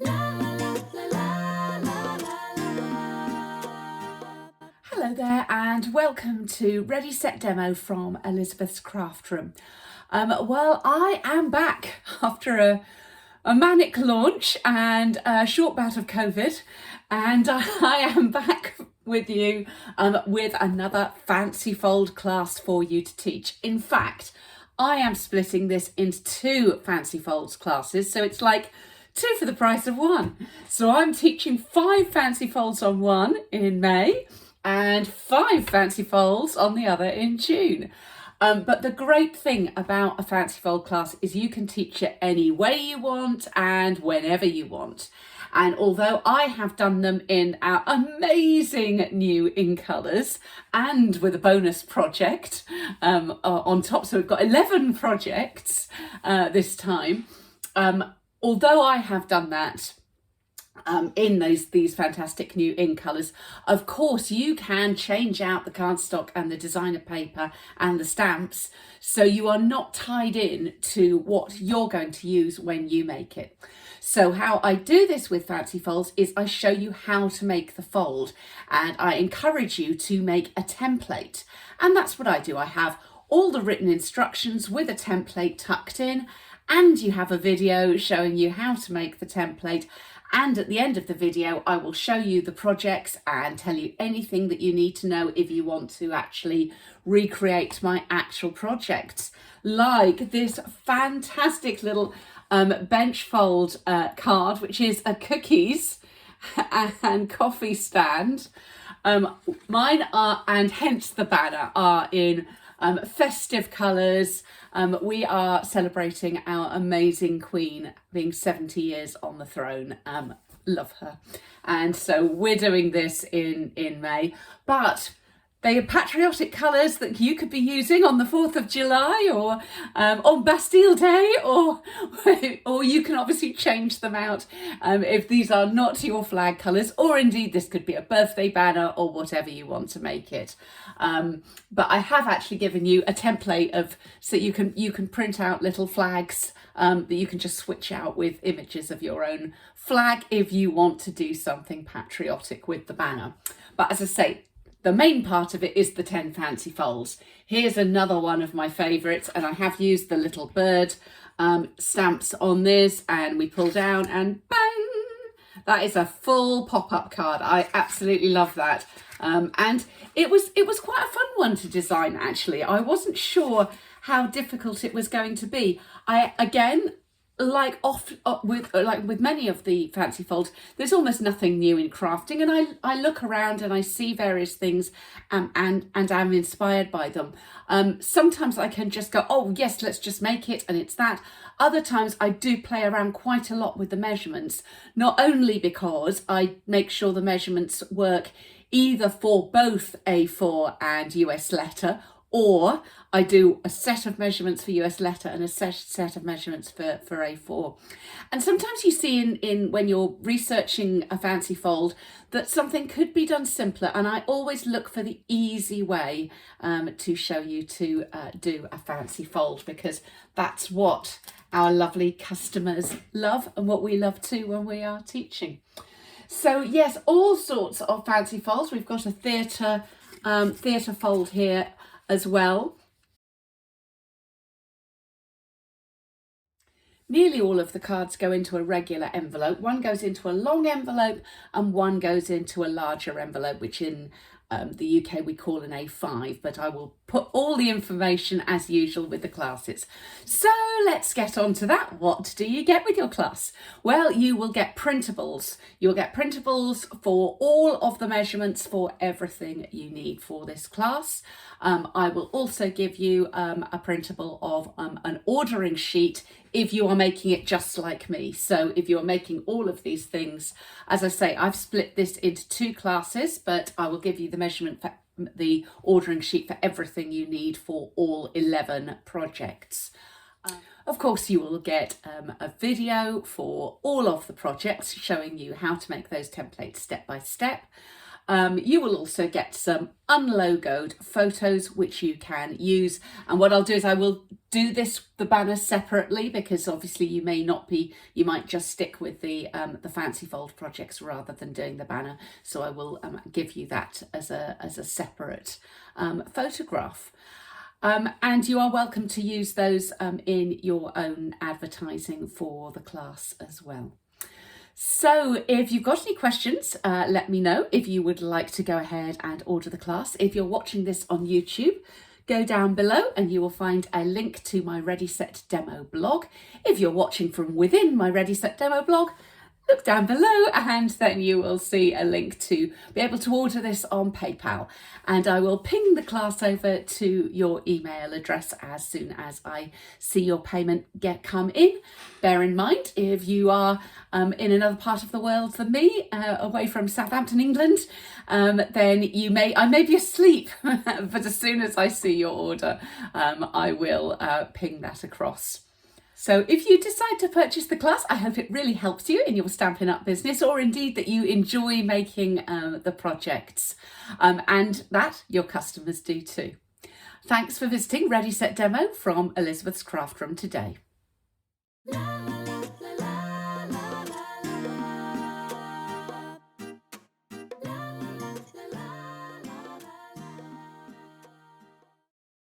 Hello there and welcome to Ready Set Demo from Elizabeth's Craft Room. Well, I am back after a manic launch and a short bout of COVID, and I am back with you with another fancy fold class for you to teach. In fact, I am splitting this into two fancy folds classes, so it's like two for the price of one. So I'm teaching 5 fancy folds on one in May and 5 fancy folds on the other in June. But the great thing about a fancy fold class is you can teach it any way you want and whenever you want. And although I have done them in our amazing new in colours and with a bonus project on top, so we've got 11 projects this time, although I have done that in these fantastic new in colours, of course you can change out the cardstock and the designer paper and the stamps, so you are not tied in to what you're going to use when you make it. So how I do this with fancy folds is I show you how to make the fold, and I encourage you to make a template, and that's what I do. I have all the written instructions with a template tucked in, and you have a video showing you how to make the template. And at the end of the video, I will show you the projects and tell you anything that you need to know if you want to actually recreate my actual projects. Like this fantastic little bench fold card, which is a cookies and coffee stand. Mine are, and hence the banner, are in festive colours. We are celebrating our amazing Queen being 70 years on the throne. Love her. And so we're doing this in May, but they are patriotic colours that you could be using on the 4th of July or on Bastille Day, or you can obviously change them out if these are not your flag colours, or indeed this could be a birthday banner or whatever you want to make it. But I have actually given you a template so you can print out little flags that you can just switch out with images of your own flag if you want to do something patriotic with the banner. But as I say, the main part of it is the 10 fancy folds. Here's another one of my favourites, and I have used the little bird stamps on this, and we pull down and bang! That is a full pop-up card. I absolutely love that. And it was quite a fun one to design, actually. I wasn't sure how difficult it was going to be. With many of the fancy folds, there's almost nothing new in crafting, and I look around and I see various things and I'm inspired by them. Sometimes I can just go, oh yes, let's just make it, and it's that. Other times I do play around quite a lot with the measurements, not only because I make sure the measurements work either for both A4 and US letter, or I do a set of measurements for US letter and a set of measurements for A4. And sometimes you see in when you're researching a fancy fold that something could be done simpler, and I always look for the easy way to show you to do a fancy fold, because that's what our lovely customers love and what we love too when we are teaching. So yes, all sorts of fancy folds. We've got a theatre fold here as well. Nearly all of the cards go into a regular envelope. One goes into a long envelope and one goes into a larger envelope, which in the UK we call an A5, but I will put all the information as usual with the classes. So let's get on to that. What do you get with your class? Well, you will get printables. You'll get printables for all of the measurements for everything you need for this class. I will also give you a printable of an ordering sheet if you are making it just like me. So if you're making all of these things, as I say, I've split this into 2 classes, but I will give you the measurement for the ordering sheet for everything you need for all 11 projects. Of course, you will get a video for all of the projects showing you how to make those templates step by step. You will also get some unlogoed photos which you can use. And what I'll do is I will do the banner separately, because obviously you might just stick with the fancy fold projects rather than doing the banner. So I will give you that as a separate photograph. And you are welcome to use those in your own advertising for the class as well. So if you've got any questions, let me know. If you would like to go ahead and order the class, if you're watching this on YouTube, go down below and you will find a link to my Ready Set Demo blog. If you're watching from within my Ready Set Demo blog, look down below and then you will see a link to be able to order this on PayPal, and I will ping the class over to your email address as soon as I see your payment come in. Bear in mind, if you are in another part of the world than me, away from Southampton, England, then I may be asleep, but as soon as I see your order, I will ping that across. So if you decide to purchase the class, I hope it really helps you in your Stampin' Up! Business, or indeed that you enjoy making the projects, and that your customers do too. Thanks for visiting Ready Set Demo from Elizabeth's Craft Room today.